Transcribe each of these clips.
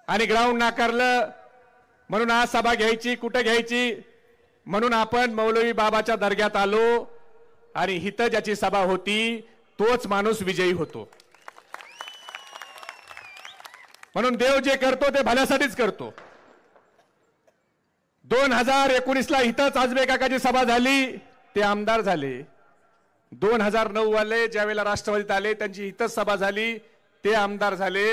आणि ग्राउंड नाकारलं म्हणून आज सभा घ्यायची कुठे घ्यायची म्हणून आपण मौलवी बाबाच्या दर्ग्यात आलो आणि हिथं ज्याची सभा होती तोच माणूस विजयी होतो। म्हणून देव जे करतो ते भल्यासाठीच करतो। 2019 ला इथंच आजबे काकाची सभा झाली, ते आमदार झाले। 2009 वाले ज्यावेळेला राष्ट्रवादीत आले त्यांची इथंच सभा झाली, ते आमदार झाले।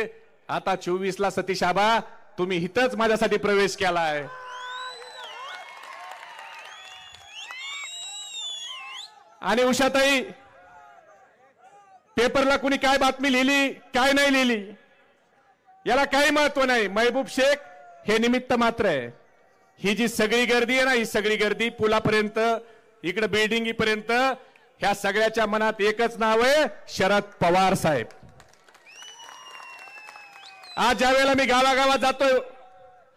आता 24 ला सतीश आबा तुम्ही इथंच माझ्यासाठी प्रवेश केलाय। आणि उषाताई पेपरला कुणी काय बातमी लिहिली काय नाही लिहिली याला काही महत्व नाही। महबूब शेख हे निमित्त मात्र आहे। ही जी सगळी गर्दी आहे ना, ही सगळी गर्दी पुलापर्यंत इकडे बिल्डिंगीपर्यंत ह्या सगळ्याच्या मनात एकच नाव आहे, शरद पवार साहेब। आज ज्या वेळेला मी गावागावात जातोय,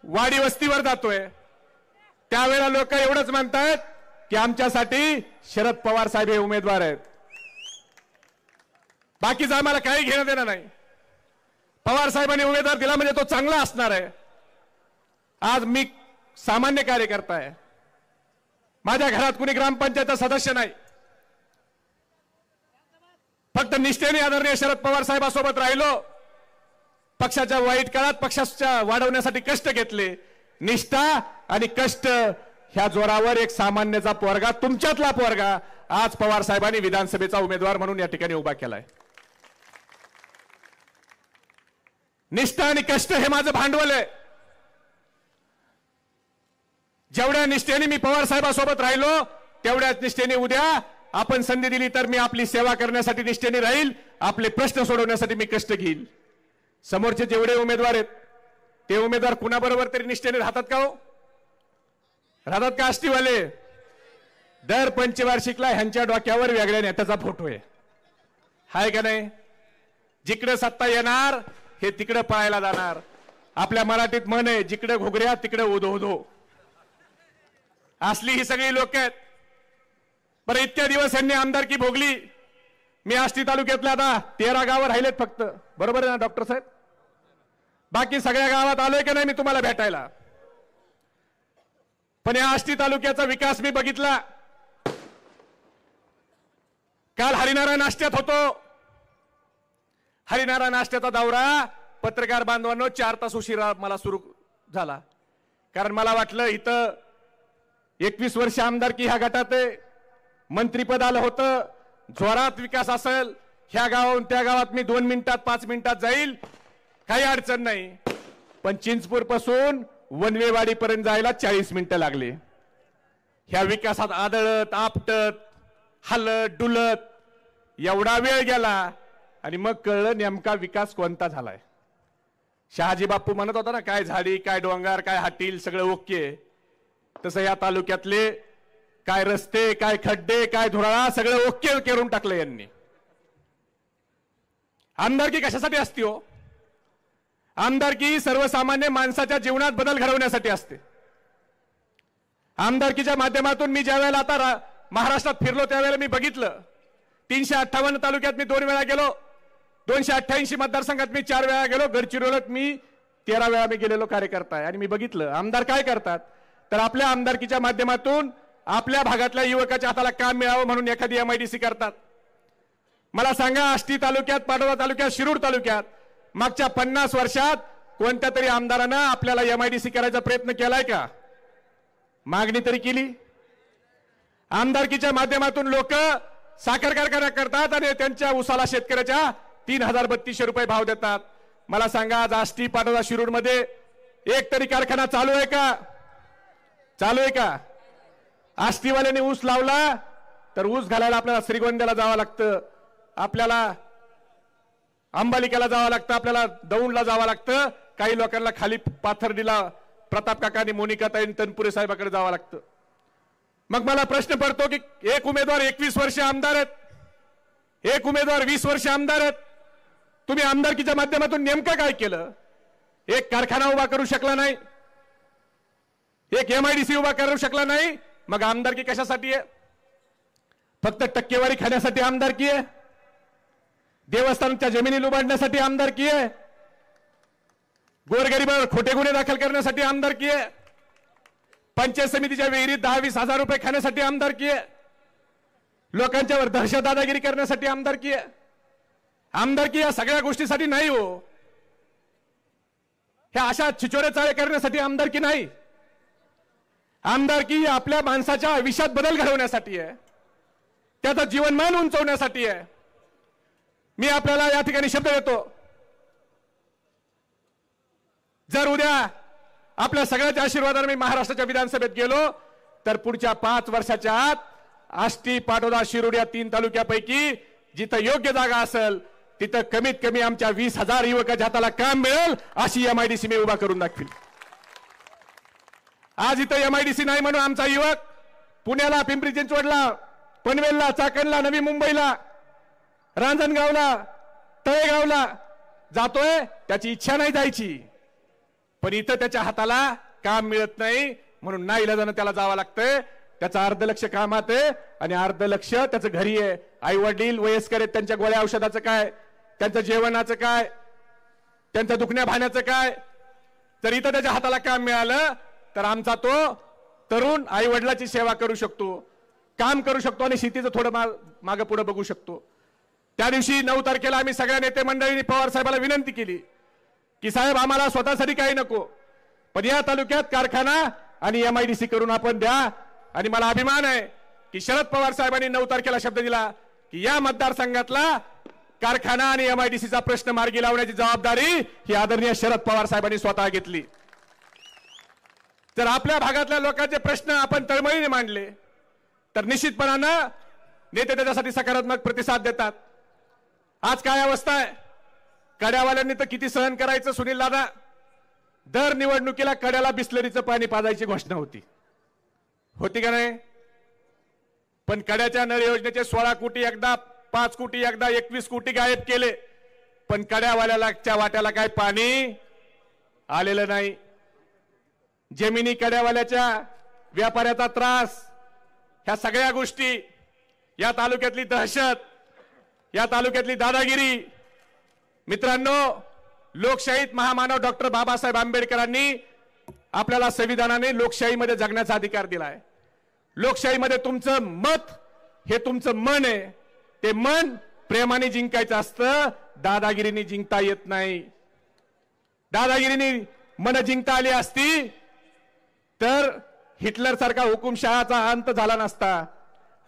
वाडी वस्तीवर जातोय, त्यावेळेला लोक एवढंच म्हणतात की आमच्यासाठी शरद पवार साहेब हे उमेदवार आहेत। बाकीचं आम्हाला काही घेणं देणं नाही। पवार साहेबांनी उमेदवार दिला म्हणजे तो चांगला असणार आहे। आज मी सामान्य कार्यकर्ता आहे, माझ्या घरात कुणी ग्रामपंचायतचा सदस्य नाही, फक्त निष्ठेने आदरणीय शरद पवार साहेबांसोबत राहिलो। पक्षाच्या वाईट काळात पक्षाच्या वाढवण्यासाठी कष्ट घेतले। निष्ठा आणि कष्ट ह्या जोरावर एक सामान्यचा पोरगा, तुमच्यातला पोरगा आज पवार साहेबांनी विधानसभेचा उमेदवार म्हणून या ठिकाणी उभा केलाय। निष्ठा आणि कष्ट हे माझं भांडवल आहे। जेवढ्या निष्ठेने मी पवार साहेबांसोबत राहिलो तेवढ्याच निष्ठेने उद्या आपण संधी दिली तर मी आपली सेवा करण्यासाठी निष्ठेने राहील, आपले प्रश्न सोडवण्यासाठी मी कष्ट घेईल। समोरचे जेवढे उमेदवार आहेत ते उमेदवार कुणाबरोबर तरी निष्ठेने राहतात का हो? राहतात का? आष्टीवाले दर पंचवार्षिकला ह्यांच्या डोक्यावर वेगळ्या नेत्याचा फोटो आहे, हाय का नाही? जिकडे सत्ता येणार हे तिकडे पळायला जाणार। आपल्या मराठीत म्हण आहे, जिकडे घुगऱ्या तिकडे उदो उदो। असली ही सगळी लोक आहेत। बरं, इतक्या दिवस यांनी आमदारकी भोगली। मी आष्टी तालुक्यातल्या आता 13 गावं राहिलेत फक्त, बरोबर आहे ना डॉक्टर साहेब? बाकी सगळ्या गावात आलोय की नाही मी तुम्हाला भेटायला? पण या आष्टी तालुक्याचा विकास मी बघितला। काल हरिनारायण नाश्त्यात होतो। हरिनारायण नाश्त्याचा दौरा पत्रकार बांधवांनो 4 तास उशिरा मला सुरू झाला, कारण मला वाटलं इथं 21 वर्ष आमदारकी ह्या गटात आहे, मंत्रीपद आलं होतं, जोरात विकास असेल, ह्या गावाहून त्या गावात मी 2 मिनिटात 5 मिनिटात जाईल, काही अडचण नाही। पण चिंचपूर पासून वनवेवाडी पर्यंत जायला 40 मिनिटं लागली। ह्या विकासात आदळत आपटत हलत डुलत एवढा वेळ गेला आणि मग कळलं नेमका विकास कोणता झालाय। शहाजी बापू म्हणत होता ना, काय झाडी काय डोंगर काय हाटील सगळं ओके, तसं या तालुक्यातले काय रस्ते काय खड्डे काय धुराळा सगळं ओके करून टाकलं यांनी। आमदारकी कशासाठी असते हो? आमदारकी सर्वसामान्य माणसाच्या जीवनात बदल घडवण्यासाठी असते। आमदारकीच्या माध्यमातून मी ज्या वेळेला आता महाराष्ट्रात फिरलो त्यावेळेला मी बघितलं, 358 तालुक्यात मी 2 वेळा गेलो, 288 मतदारसंघात मी 4 वेळा गेलो, गडचिरोलीत मी 13 वेळा मी गेलेलो कार्यकर्ता आहे। आणि मी बघितलं आमदार काय करतात, तर आपल्या आमदारकीच्या माध्यमातून आपल्या भागातल्या युवकाच्या हाताला काम मिळावं म्हणून एखादी MIDC करतात। मला सांगा, आष्टी तालुक्यात, पाटोदा तालुक्यात, शिरूर तालुक्यात मागच्या 50 वर्षात कोणत्या तरी आमदारानं आपल्याला MIDC करायचा प्रयत्न केलाय का? मागणी तरी केली? आमदारकीच्या माध्यमातून लोक साखर कारखाना करतात आणि त्यांच्या उसाला शेतकऱ्याच्या 3032 रुपये भाव देतात। मला सांगा, आज आष्टी पाटोदा शिरूर मध्ये एक तरी कारखाना चालू आहे का? चालू आहे का? आष्टीवाल्यांनी ऊस लावला तर ऊस घालायला आपल्याला श्रीगोंद्याला जावं लागतं, आपल्याला अंबालिकेला जावं लागतं, आपल्याला दौंडला जावं लागतं, काही लोकांना खाली पाथर्डीला प्रताप काकांनी मोनिकाताई तनपुरे साहेबांकडे जावं लागतं। मग मला प्रश्न पडतो की एक उमेदवार 21 वर्ष आमदार आहेत, एक उमेदवार 20 वर्ष आमदार आहेत, तुम्ही आमदारकीच्या माध्यमातून नेमकं काय केलं? एक कारखाना उभा करू शकला नाही, एक MIDC उभा करू शकला नाही, मग आमदारकी कशासाठी आहे? फक्त टक्केवारी खाण्यासाठी आमदारकी आहे? देवस्थानच्या जमिनी लुबाडण्यासाठी आमदारकी आहे? गोरगरिबावर खोटे गुन्हे दाखल करण्यासाठी आमदारकी आहे, पंचायत समितीच्या विहिरीत 10-20 हजार रुपये खाण्यासाठी आमदारकी आहे, लोकांच्यावर दहशत दादागिरी करण्यासाठी आमदारकी आहे. आमदारकी या सगळ्या गोष्टीसाठी नाही हो, ह्या अशा छिचोरे चाळे करण्यासाठी आमदारकी नाही. आमदारकी आपल्या माणसाच्या आयुष्यात बदल घडवण्यासाठी आहे, त्याचं जीवनमान उंचवण्यासाठी आहे. मी आपल्याला या ठिकाणी शब्द देतो, जर उद्या आपल्या सगळ्याच्या आशीर्वादाने मी महाराष्ट्राच्या विधानसभेत गेलो तर पुढच्या 5 वर्षाच्या आत आष्टी, पाटोदा, शिरूर या 3 तालुक्यापैकी जिथं योग्य जागा असेल तिथं कमीत कमी आमच्या 20,000 युवकाच्या हाताला काम मिळेल अशी MIDC मी उभा करून दाखवील. आज इथं MIDC नाही म्हणून आमचा युवक पुण्याला, पिंपरी चिंचवडला, पनवेलला, चाकणला, नवी मुंबईला, रांजणगावला, तळेगावला जातोय. त्याची इच्छा नाही जायची, पण इथं त्याच्या हाताला काम मिळत नाही म्हणून नाईलाजानं त्याला जावं लागतंय. त्याचं अर्ध लक्ष कामात आहे आणि अर्ध लक्ष त्याचं घरी आहे. आई वडील वयस्कर आहेत, त्यांच्या गोळ्या औषधाचं काय, त्यांचं जेवणाचं काय, त्यांच्या दुखण्या भाण्याचं काय. जर इथं त्याच्या हाताला काम मिळालं तर आमचा तो तरुण आई वडिलाची सेवा करू शकतो, काम करू शकतो आणि शेतीचं थोडं मागं पुढे बघू शकतो. त्या दिवशी 9 तारखेला आम्ही सगळ्या नेते मंडळींनी पवार साहेबाला विनंती केली की साहेब आम्हाला स्वतःसाठी काही नको, पण या तालुक्यात कारखाना आणि MIDC करून आपण द्या. आणि मला अभिमान आहे की शरद पवार साहेबांनी 9 तारखेला शब्द दिला की या मतदारसंघातला कारखाना आणि MIDCचा प्रश्न मार्गी लावण्याची जबाबदारी ही आदरणीय शरद पवार साहेबांनी स्वतः घेतली. जर आपल्या भागातल्या लोकांचे प्रश्न आपण तळमळीने मांडले तर निश्चितपणानं नेते त्याच्यासाठी सकारात्मक प्रतिसाद देतात. आज काय अवस्था आहे, कड्यावाल्यांनी तर किती सहन करायचं सुनील दादा. दर निवडणुकीला कड्याला बिस्लरीचं पाणी पाजायची घोषणा होती का नाही. पण कड्याच्या नळ योजनेचे 16 कोटी एकदा, 5 कोटी एकदा, 21 कोटी गायब केले, पण कड्यावाल्याच्या वाट्याला काय पाणी आलेलं नाही. जमिनी कड्यावाल्याच्या व्यापाऱ्याचा त्रास, ह्या सगळ्या गोष्टी, या तालुक्यातली दहशत, या तालुक्यातली दादागिरी. मित्रांनो, लोकशाहीत महामानव डॉक्टर बाबासाहेब आंबेडकरांनी आपल्याला संविधानाने लोकशाहीमध्ये जगण्याचा अधिकार दिलाय. लोकशाहीमध्ये तुमचं मत हे तुमचं मन आहे, ते मन प्रेमाने जिंकायचं असतं, दादागिरीने जिंकता येत नाही. दादागिरीने मन जिंकता आली असती तर हिटलर सारखा हुकुमशहाचा अंत झाला नसता,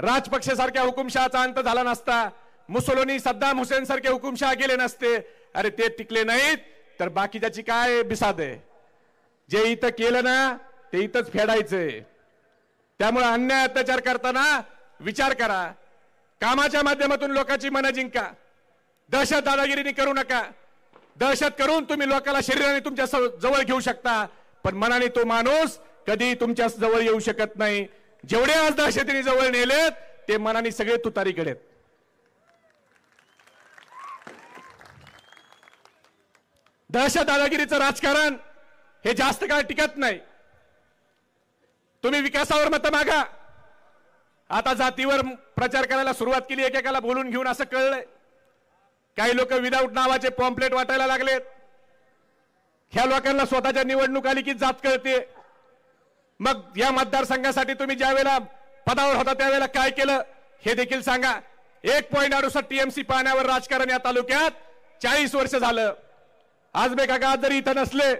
राजपक्षे सारख्या हुकुमशहाचा अंत झाला नसता, मुसोलिनी, सद्दाम हुसेन सारखे हुकुमशहा गेले नसते. अरे ते टिकले नाहीत तर बाकीच्याची काय बिसाद आहे. जे इथं केलं ना ते इथंच फेडायचंय. त्यामुळे अन्याय अत्याचार करताना विचार करा, कामाच्या माध्यमातून लोकांची मनं जिंका. दहशत दादागिरीने करू नका. दहशत करून तुम्ही लोकांना शरीराने तुमच्या जवळ घेऊ शकता, पण मनाने तो माणूस कधी तुमच्या जवळ येऊ शकत नाही. जेवढे आज दहशतीने जवळ नेलेत ते मनाने सगळे तुतारीकडे. दहशत दादागिरीचं राजकारण हे जास्त काळ टिकत नाही. तुम्ही विकासावर मत मागा. आता जातीवर प्रचार करायला सुरुवात केली, एकेकाला बोलून घेऊन असं कळलंय. काही लोक विदाऊट नावाचे पॉम्पलेट वाटायला लागलेत. ह्या लोकांना स्वतःच्या निवडणूक आली की जात कळते. मग या मतदारसंघासाठी तुम्ही ज्या वेळेला पदावर होता त्यावेळेला काय केलं हे देखील सांगा. 1.68 TMC पाण्यावर राजकारण या तालुक्यात 40 वर्ष झालं. आजबे काका जरी इथं नसले,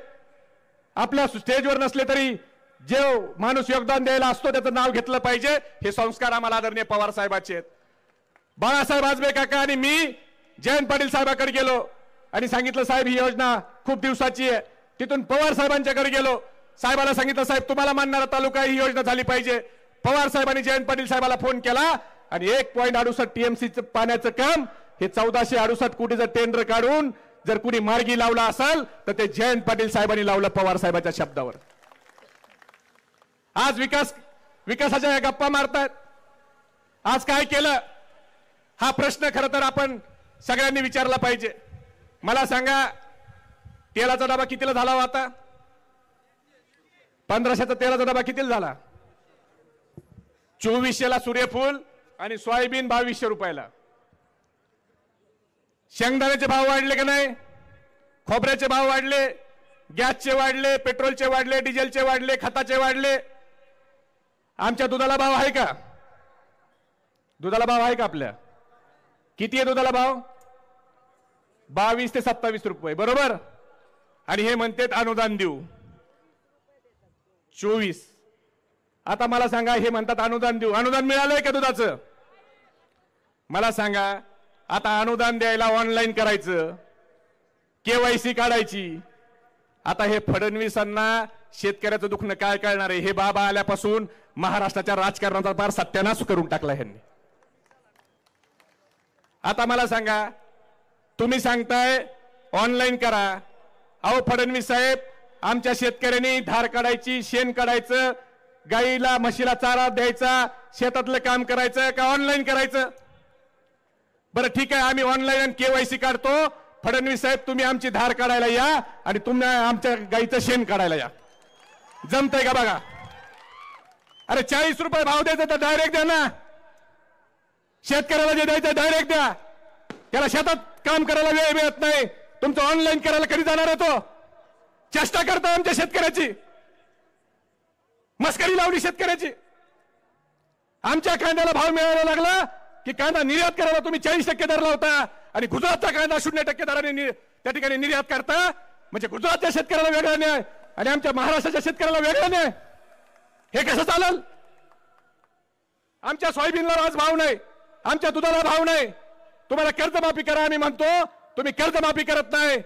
आपल्या स्टेजवर नसले तरी जे माणूस योगदान द्यायला असतो त्याचं नाव घेतलं पाहिजे. हे संस्कार आम्हाला आदरणीय पवार साहेबांचे आहेत. बाळासाहेब आजबे काका आणि मी जयंत पाटील साहेबांकडे गेलो आणि सांगितलं साहेब ही योजना खूप दिवसाची आहे. तिथून पवार साहेबांच्याकडे गेलो, साहेबाला सांगितलं साहेब तुम्हाला मानणारा तालुका ही योजना झाली पाहिजे. पवार साहेबांनी जयंत पाटील साहेबाला फोन केला आणि 1.68 TMC पाण्याचं काम हे 1468 कोटीचं टेंडर काढून जर कुणी मार्गी लावला असेल तर ते जयंत पाटील साहेबांनी लावलं पवार साहेबांच्या शब्दावर. आज विकासाच्या या गप्पा मारतात. आज काय केलं हा प्रश्न खरं तर आपण सगळ्यांनी विचारला पाहिजे. मला सांगा, तेलाचा डबा कितीला झाला हो आता? 1500चा तेलाचा डबा कितीला झाला? 2400ला सूर्यफूल आणि सोयाबीन 2200 रुपयाला. शेंगदाण्याचे भाव वाढले का नाही? खोबऱ्याचे भाव वाढले, गॅसचे वाढले, पेट्रोलचे वाढले, डिझेलचे वाढले, खताचे वाढले. आमच्या दुधाला भाव आहे का? दुधाला भाव आहे का आपल्या? किती आहे दुधाला भाव? 22 ते 27 रुपये, बरोबर. आणि हे म्हणतात अनुदान देऊ 24. आता मला सांगा, हे म्हणतात अनुदान देऊ, अनुदान मिळालंय का दुधाचं? मला सांगा, आता अनुदान द्यायला ऑनलाईन करायचं, केवायसी काढायची. आता हे फडणवीसांना शेतकऱ्याचं दुखणं काय कळणार आहे? हे बाबा आल्यापासून महाराष्ट्राच्या राजकारणाचा फार सत्यानाश करून टाकला ह्यांनी. आता मला सांगा, तुम्ही सांगताय ऑनलाईन करा. अहो फडणवीस साहेब, आमच्या शेतकऱ्यांनी धार काढायची, शेण काढायचं, गाईला म्हशीला चारा द्यायचा, शेतातलं काम करायचं का ऑनलाईन करायचं? बरं ठीक आहे, आम्ही ऑनलाईन केवायसी काढतो. फडणवीस साहेब, तुम्ही आमची धार काढायला या आणि तुम्ही आमच्या गाईचं शेण काढायला या. जमतंय का बघा? अरे 40 रुपये भाव द्यायचा तर डायरेक्ट द्या ना. शेतकऱ्याला जे द्यायचं डायरेक्ट द्या. त्याला शेतात काम करायला वेळ मिळत नाही. तुमचं ऑनलाईन करायला कधी जाणार आहे तो? चेष्टा करता आमच्या शेतकऱ्याची, मस्करी लावली शेतकऱ्याची. आमच्या कांद्याला भाव मिळायला लागला की कांदा निर्यात करायला तुम्ही 40% दर लावता आणि गुजरातचा कांदा 0% दराने त्या ठिकाणी निर्यात करता. म्हणजे गुजरातच्या शेतकऱ्याला वेगळा न्याय आणि आमच्या महाराष्ट्राच्या शेतकऱ्याला वेगळा न्याय. हे कसं चालेल? आमच्या सोयाबीनला आज भाव नाही, आमच्या दुधाला भाव नाही. तुम्हाला कर्जमाफी करा आम्ही म्हणतो, तुम्ही कर्जमाफी करत नाही.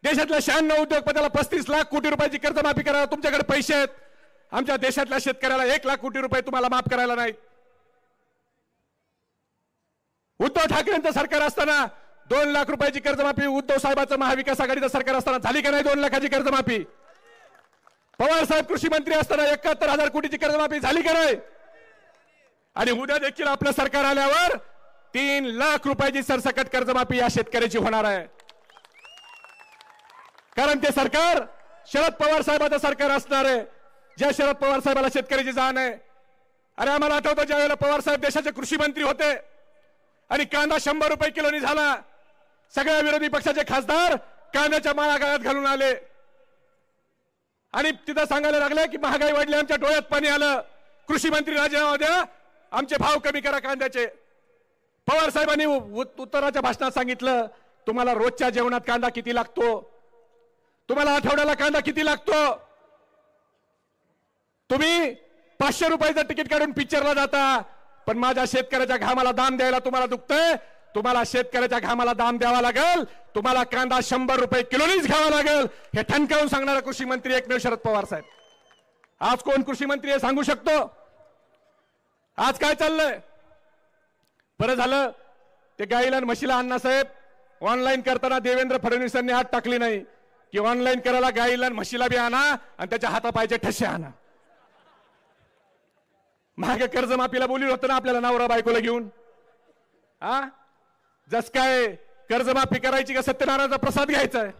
देशातल्या 96 उद्योगपतीला 35 लाख कोटी रुपयाची कर्जमाफी करा, तुमच्याकडे पैसे आहेत. आमच्या देशातल्या शेतकऱ्याला 1 लाख कोटी रुपये तुम्हाला माफ करायला नाही. उद्धव ठाकरेंचं सरकार असताना 2 लाख रुपयाची कर्जमाफी, उद्धव साहेबांचं महाविकास आघाडीचं सरकार असताना झाली का नाही 2 लाखाची कर्जमाफी? पवार साहेब कृषी मंत्री असताना 71,000 कोटीची कर्जमाफी झाली का नाही? आणि उद्या देखील आपलं सरकार आल्यावर 3 लाख रुपयाची सरसकट कर्जमाफी या शेतकऱ्याची होणार आहे. कारण ते सरकार शरद पवार साहेबांचं सरकार असणार आहे, ज्या शरद पवार साहेबाला शेतकऱ्याची जाण आहे. अरे आम्हाला आठवतं, ज्या वेळेला पवार साहेब देशाचे कृषी मंत्री होते आणि कांदा 100 रुपये किलोनी झाला, सगळ्या विरोधी पक्षाचे खासदार कांद्याच्या माळा गळ्यात घालून आले आणि तिथं सांगायला लागले की महागाई वाढली, आमच्या डोळ्यात पाणी आलं, कृषी मंत्री राजीनामा द्या, आमचे भाव कमी करा कांद्याचे. पवार साहेबांनी उत्तराच्या भाषणात सांगितलं, तुम्हाला रोजच्या जेवणात कांदा किती लागतो, तुम्हाला आठवड्याला कांदा किती लागतो, तुम्ही 500 रुपयाचं तिकीट काढून पिक्चरला जाता, पण माझ्या शेतकऱ्याच्या घामाला दाम द्यायला तुम्हाला दुखतंय. तुम्हाला शेतकऱ्याच्या घामाला दाम द्यावा लागेल, तुम्हाला कांदा 100 रुपये किलोनीच घ्यावा लागेल. हे ठणकावून सांगणारा कृषी मंत्री एकमेव शरद पवार साहेब. आज कोण कृषी मंत्री हे सांगू शकतो? आज काय चाललंय? बरं झालं ते गाईला आणि म्हशीला अण्णासाहेब ऑनलाईन करताना देवेंद्र फडणवीसांनी हात टाकली नाही की ऑनलाईन करायला गाईला आणि म्हशीला बी आणा आणि त्याच्या हातापायचे ठसे आणा. मागे कर्जमाफीला बोलली होतं ना आपल्याला नवरा बायकोला घेऊन. जस काय कर्जमाफी करायची का सत्यनारायणचा प्रसाद घ्यायचा आहे?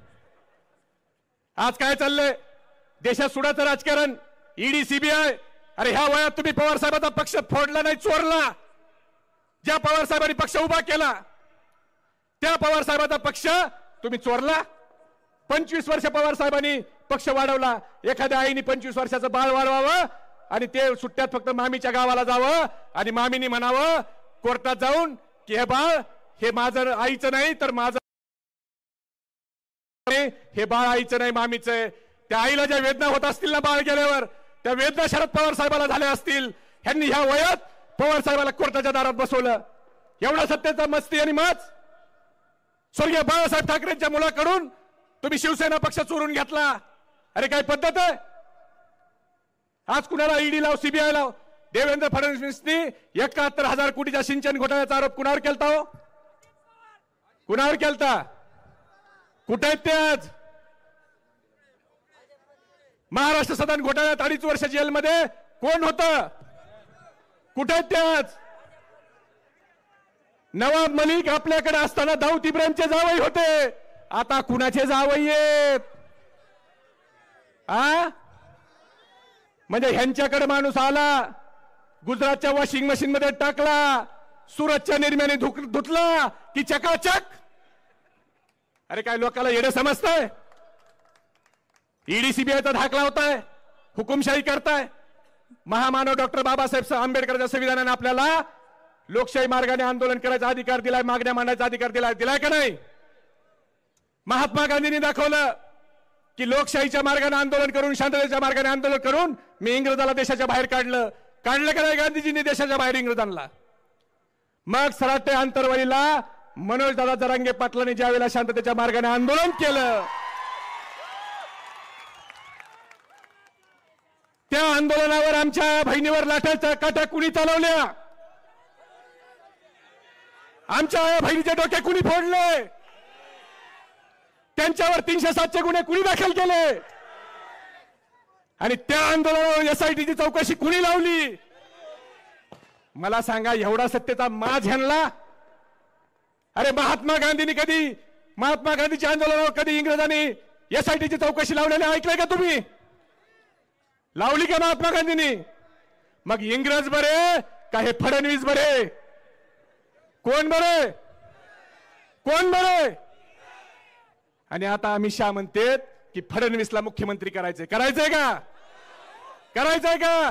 आज काय चाललंय? देशात सुडाचं राजकारण, ईडी सीबीआय. अरे ह्या वयात तुम्ही पवार साहेबांचा पक्ष फोडला नाही, चोरला. ज्या पवार साहेबांनी पक्ष उभा केला त्या पवार साहेबांचा पक्ष तुम्ही चोरला. 25 वर्ष पवार साहेबांनी पक्ष वाढवला. एखाद्या आईने 25 वर्षाचं बाळ वाढवावं आणि ते सुट्ट्यात फक्त मामीच्या गावाला जावं आणि मामीनी म्हणावं कोर्टात जाऊन की हे बाळ हे माझं आईचं नाही तर माझं, हे बाळ आईचं नाही मामीचं आहे. त्या आईला ज्या वेदना होत असतील ना बाळ गेल्यावर, त्या वेदना शरद पवार साहेबाला झाल्या असतील. ह्यांनी ह्या वयात पवार साहेबाला कोर्टाच्या दारात बसवलं. एवढा सत्तेचा मस्ती आणि मज. स्वर्गीय बाळासाहेब ठाकरेंच्या मुलाकडून तुम्ही शिवसेना पक्ष चोरून घेतला. अरे काय पद्धत आहे? आज कुणाला ईडी लाव, सीबीआय लाव. देवेंद्र फडणवीसनी 71,000 कोटीच्या सिंचन घोटाळ्याचा आरोप कुणावर केलता हो? कुणावर केलता? कुठे आहेत ते आज? महाराष्ट्र सदन घोटाळ्यात 2.5 वर्ष जेलमध्ये कोण होतं? कुठे आहेत ते आज? नवाब मलिक आपल्याकडे असताना दाऊद इब्राहिमचे जावई होते, आता कुणाचे जावई आहेत? म्हणजे ह्यांच्याकडे माणूस आला, गुजरातच्या वॉशिंग मशीन मध्ये टाकला, सुरतच्या निर्म्याने धुतला की चकाचक. अरे काय लोकांना येडे समजतंय? ईडी सीबीआयचा धाक लावताय, हुकुमशाही करताय. महामानव डॉक्टर बाबासाहेब आंबेडकरच्या संविधानाने आपल्याला लोकशाही मार्गाने आंदोलन करायचा अधिकार दिलाय, मागण्या मांडायचा अधिकार दिलाय का नाही? महात्मा गांधींनी दाखवलं की लोकशाहीच्या मार्गाने आंदोलन करून, शांततेच्या मार्गाने आंदोलन करून मी इंग्रजाला देशाच्या बाहेर काढलं का नाही गांधीजींनी देशाच्या बाहेर इंग्रजांना? मग सराटे आंतरवालीला मनोज दादा जरांगे पाटलांनी ज्यावेळेला शांततेच्या मार्गाने आंदोलन केलं, त्या आंदोलनावर आमच्या बहिणीवर लाठ्याच्या काठ्या कुणी चालवल्या? आमच्या बहिणीचे डोके कुणी फोडले? त्यांच्यावर 307 गुन्हे कुणी दाखल केले? आणि त्या आंदोलनावर एसआयटीची चौकशी कुणी लावली? मला सांगा, एवढा सत्तेचा माज ह्यांना? अरे महात्मा गांधीच्या आंदोलनावर कधी इंग्रजांनी एसआयटीची चौकशी लावलेली ऐकलंय का तुम्ही? लावली का महात्मा गांधींनी? मग इंग्रज बरे का हे फडणवीस बरे? कोण बरे? कोण बरे? आणि आता अमित शहा म्हणतात की फडणवीसला मुख्यमंत्री करायचंय. करायचंय का? करायचंय का?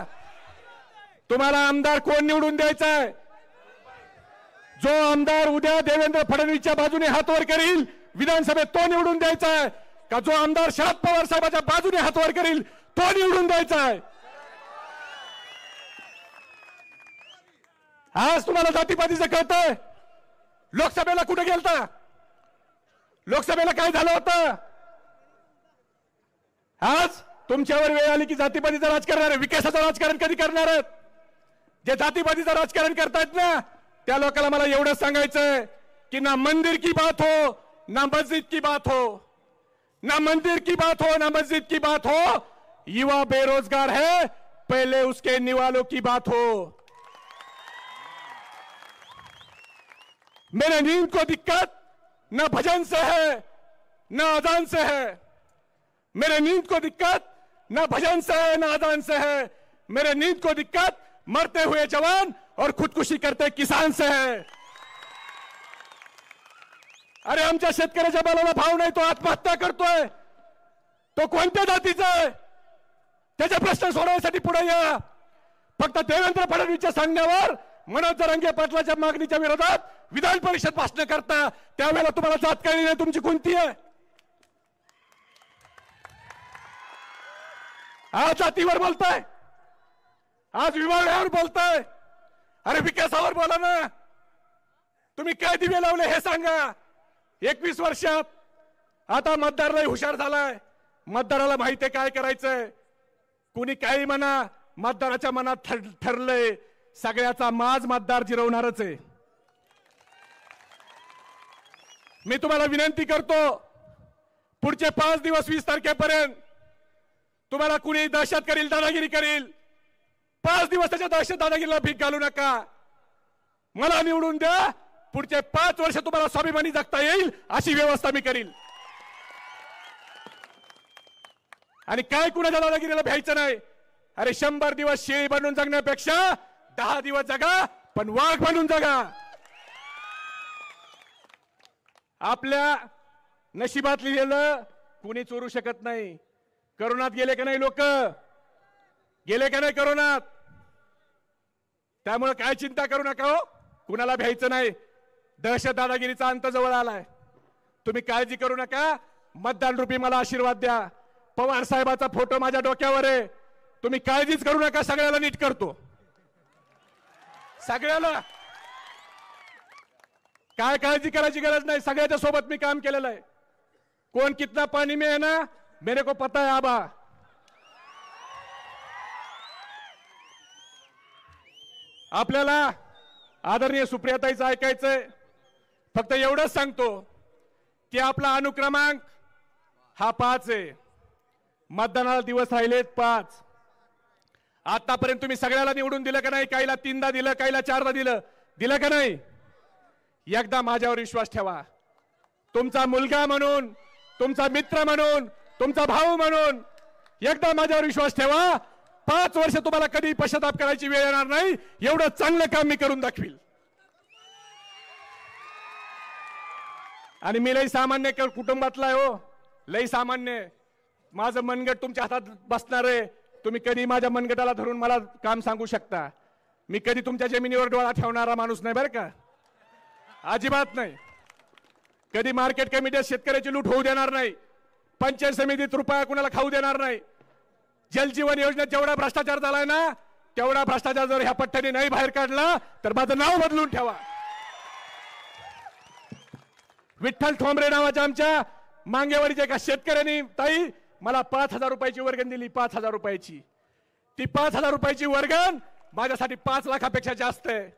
तुम्हाला आमदार कोण निवडून द्यायचाय? जो आमदार उद्या देवेंद्र फडणवीसच्या बाजूने हात वर करील विधानसभेत, तो निवडून द्यायचाय का जो आमदार शरद पवार साहेबांच्या बाजूने हात वर करील तो निवडून द्यायचाय? आज तुम्हाला जातीपातीचं कळतंय? लोकसभेला कुठे गेलता? लोकसभेला काय झालं होतं? आज तुमच्यावर वेळ आली की जातीपातीचं राजकारण आहे. विकासाचं राजकारण कधी करणार आहेत? जे जातीपातीचं राजकारण करतायत ना, त्या लोकांना मला एवढं सांगायचंय की ना मंदिर की बात हो ना मस्जिद की बात हो, ना मंदिर की बात हो ना मस्जिद की बात हो, युवा बेरोजगार है पहले उसके निवालों की बात हो. मेरे नींद को दिक्कत न भजन से है न अजान से है, मेरे नींद को दिक्कत न भजन से है न अजान से है, मेरे नींद को दिक्कत मरते हुए जवान और खुदकुशी करते किसान से है. अरे आमच्या शेतकऱ्याच्या मालाला भाव नाही, तो आत्महत्या करतोय. तो कोणत्या जातीचा आहे? त्याचे प्रश्न सोडवण्यासाठी पुढे या. फक्त देवेंद्र फडणवीसच्या सांगण्यावर मनोज जरांगे पाटलाच्या मागणीच्या विरोधात विधान परिषद भाषण करता, त्यावेळेला तुम्हाला जात कळली नाही तुमची कोणती आहे? आज जातीवर बोलताय, आज विभागावर बोलताय. अरे विकासावर बोला ना. तुम्ही काय दिवे लावले हे सांगा. 21 वर्षात आता मतदार लय हुशार झालाय. मतदाराला माहिती आहे काय करायचंय. कुणी काही म्हणा, मतदाराच्या मनात ठरलंय सगळ्याचा माज मतदार जिरवणारच आहे. मी तुम्हाला विनंती करतो, पुढचे 5 दिवस 20 तारखेपर्यंत तुम्हाला कुणी दहशत करील, दादागिरी करील, 5 दिवस त्याच्या दहशत दादागिरीला भीक घालू नका. मला निवडून द्या, पुढचे 5 वर्ष तुम्हाला स्वाभिमानी जगता येईल अशी व्यवस्था मी करील. आणि काय कुणाच्या दादागिरीला भ्यायचं नाही. अरे 100 दिवस शेळी बनून जगण्यापेक्षा 10 दिवस जगा पण वाघ बनून जगा. आपल्या नशिबात लिहिलेलं कुणी चोरू शकत नाही. करोनात गेले का नाही लोक? गेले का नाही करोनात? त्यामुळे काय चिंता करू नका हो, कुणाला भ्यायचं नाही. दहशत दादागिरीचा अंत जवळ आलाय. तुम्ही काळजी करू नका. मतदान रूपी मला आशीर्वाद द्या. पवार साहेबाचा फोटो माझ्या डोक्यावर आहे. तुम्ही काळजीच करू नका, सगळ्याला नीट करतो. सगळ्याला काय काळजी करायची गरज नाही. सगळ्याच्या सोबत मी काम केलेलं आहे. कौन कितना पानी में है ना मेरे को पता है आबा. आपल्याला आदरणीय सुप्रियाताईचं ऐकायचंय. फक्त एवढंच सांगतो की आपला अनुक्रमांक हा 5 आहे. मतदानाला दिवस राहिलेत 5. आतापर्यंत तुम्ही सगळ्याला निवडून दिलं का नाही? काहीला 3दा दिलं, काहीला 4दा दिलं. दिलं का नाही? एकदा माझ्यावर विश्वास ठेवा. तुमचा मुलगा म्हणून, तुमचा मित्र म्हणून, तुमचा भाऊ म्हणून एकदा माझ्यावर विश्वास ठेवा. 5 वर्ष तुम्हाला कधी पश्चाताप करायची वेळ येणार नाही. एवढं चांगलं काम मी करून दाखवील. आणि मी लई सामान्य कुटुंबातला आहे हो, लई सामान्य. माझं मनगट तुमच्या हातात बसणार आहे. तुम्ही कधी माझ्या मनगटाला धरून मला काम सांगू शकता. मी कधी तुमच्या जमिनीवर डोळा ठेवणारा माणूस नाही बरं का, अजिबात नाही. कधी मार्केट कमिटीत शेतकऱ्याची लूट होऊ देणार नाही. पंचायत समितीत रुपया कुणाला खाऊ देणार नाही. जलजीवन योजनेत जेवढा भ्रष्टाचार झालाय ना, तेवढा भ्रष्टाचार जर ह्या पट्ट्याने नाही बाहेर काढला तर माझं नाव बदलून ठेवा. विठ्ठल ठोंबरे नावाच्या आमच्या मांगेवाडीच्या एका शेतकऱ्यांनी ताई मला 5,000 रुपयाची वर्गण दिली. 5,000 रुपयाची. ती 5,000 रुपयाची वर्गण माझ्यासाठी 5 लाखापेक्षा जास्त आहे.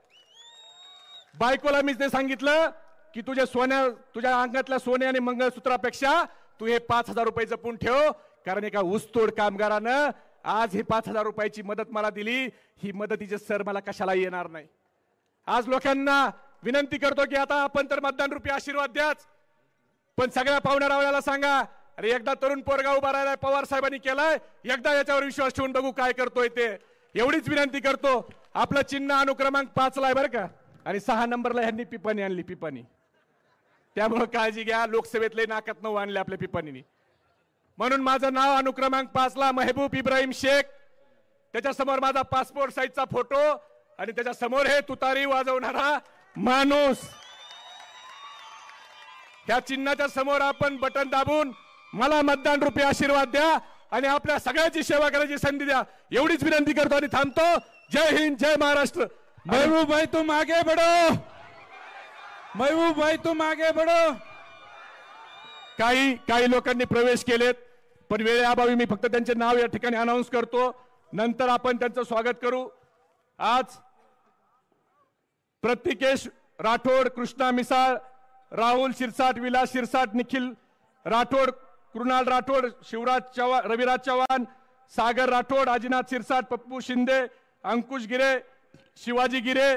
बायकोला मी ते सांगितलं की तुझ्या अंगातल्या सोने आणि मंगळसूत्रापेक्षा तू हे 5,000 रुपये जपून ठेव, कारण एका ऊसतोड कामगारानं आज हे 5,000 रुपयाची मदत मला दिली. ही मदतीचे सर मला कशाला येणार नाही. आज लोकांना विनंती करतो की आता आपण तर मतदान रूपी आशीर्वाद द्याच, पण सगळ्या पाहुण्यारावळ्याला सांगा, अरे एकदा तरुण पोरगा उभा राहिलाय, पवार साहेबांनी केलाय, एकदा याच्यावर विश्वास ठेवून बघू काय करतोय ते. एवढीच विनंती करतो. आपलं चिन्ह अनुक्रमांक 5 ला आहे बरं का, आणि 6 नंबरला ह्यांनी पिपाणी आणली. पिपाणी त्यामुळे काळजी घ्या. लोकसभेतले नाकात नऊ आणले आपल्या पिपाणीनी. म्हणून माझं नाव अनुक्रमांक 5 ला महबूब इब्राहिम शेख. त्याच्यासमोर माझा पासपोर्ट साईजचा फोटो आणि त्याच्या समोर हे तुतारी वाजवणारा माणूस. त्या चिन्हाच्या समोर आपण बटन दाबून मला मतदान रूपी आशीर्वाद द्या आणि आपल्या सगळ्याची सेवा करायची संधी द्या. एवढीच विनंती करतो आणि थांबतो. जय हिंद, जय महाराष्ट्र. महबूब भाई तुम आगे बढ़ो. महबूब भाई तुम आगे बढ़ो. काही लोकांनी प्रवेश केलेत, पण वेळेअभावी मी फक्त त्यांचे नाव या ठिकाणी अनाउन्स करतो, नंतर आपण त्यांचं स्वागत करू. आज प्रत्येकेश राठोड, कृष्णा मिसाळ, राहुल शिरसाट, विलास शिरसाट, निखिल राठोड, कृणाल राठोड, शिवराज चव्हाण, रविराज चव्हाण, सागर राठोड, अजिनाथ शिरसाट, पप्पू शिंदे, अंकुश गिरे, शिवाजी गिरे,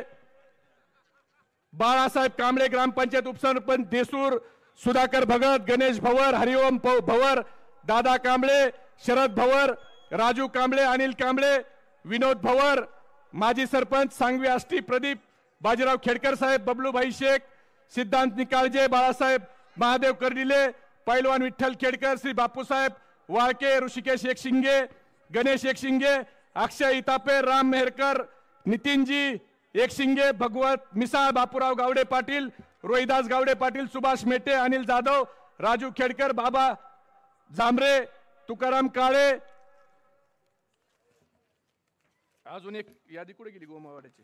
बाळासाहेब कांबळे, ग्रामपंचायत उपसरपंच देसूर, सुधाकर भगत, गणेश भवर, हरिओम भवर, दादा कांबळे, शरद भवर, राजू कांबळे, अनिल कांबळे, विनोद भवर, माजी सरपंच सांगवी आष्टी, प्रदीप बाजीराव खेडकर साहेब, बबलूभाई शेख, सिद्धांत निकाळजे, बाळासाहेब महादेव कर्डिले, पैलवान विठ्ठल खेडकर, श्री बापूसाहेब वाळके, ऋषिकेश एकशिंगे, गणेश एकशिंगे, अक्षय इतापे, राम मेहरकर, नितीनजी एकशिंगे, भगवत मिसाळ, बापूराव गावडे पाटील, रोहिदास गावडे पाटील, सुभाष मेटे, अनिल जाधव, राजू खेडकर, बाबा जांभरे, तुकाराम काळे. अजून एक यादी कुठे गेली गोमावाड्याची?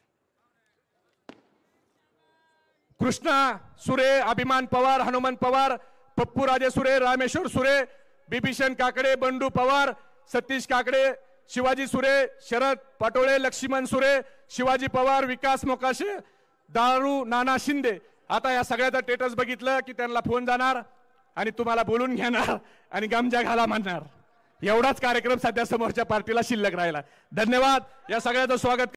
कृष्णा सुरे, अभिमान पवार, हनुमान पवार, पप्पू राजे सुरे, रामेश्वर सुरे, बिभीषण काकडे, बंडू पवार, सतीश काकडे, शिवाजी सुरे, शरद पाटोळे, लक्ष्मण सुरे, शिवाजी पवार, विकास मोकाशे, दारू नाना शिंदे. आता या सगळ्याचा स्टेटस बघितलं की त्यांना फोन जाणार आणि तुम्हाला बोलून घेणार आणि गमजा घाला म्हणणार. एवढाच कार्यक्रम सध्या समोरच्या पार्टीला शिल्लक राहिला. धन्यवाद. या सगळ्याचं स्वागत.